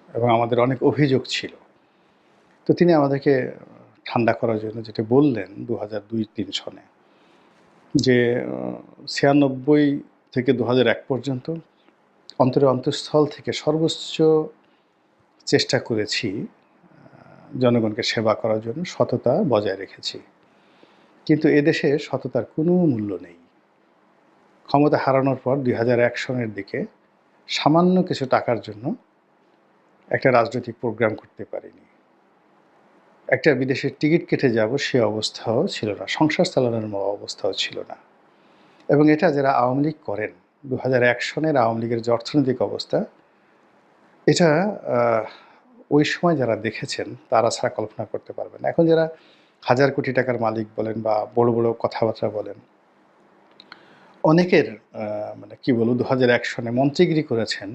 এবং আমাদের অনেক অভিযোগ ছিল। তো তিনি আমাদেরকে ঠান্ডা করার জন্য যেটা বললেন ২০০২-৩ সনে যে ৯৬ থেকে ২০০১ পর্যন্ত অন্তঃস্থল থেকে সর্বোচ্চ চেষ্টা করেছি জনগণকে সেবা করার জন্য, সততা বজায় রেখেছি। কিন্তু এদেশে সততার কোনো মূল্য নেই। ক্ষমতা হারানোর পর ২০০১ সনের দিকে সামান্য কিছু টাকার জন্য একটা রাজনৈতিক প্রোগ্রাম করতে পারিনি। একটা বিদেশের টিকিট কেটে যাব সে অবস্থাও ছিল না। সংসার চালানোর অবস্থাও ছিল না। এবং এটা যারা আওয়ামী লীগ করেন, ২০০১ সনের আওয়ামী লীগের যে অর্থনৈতিক অবস্থা, এটা ওই সময় যারা দেখেছেন তারা ছাড়া কল্পনা করতে পারবেন না। এখন যারা হাজার কোটি টাকার মালিক বলেন বা বড়, বড় কথাবার্তা বলেন, অনেকের মানে কি বলব ২০০১ সনে মন্ত্রীগিরি করেছেন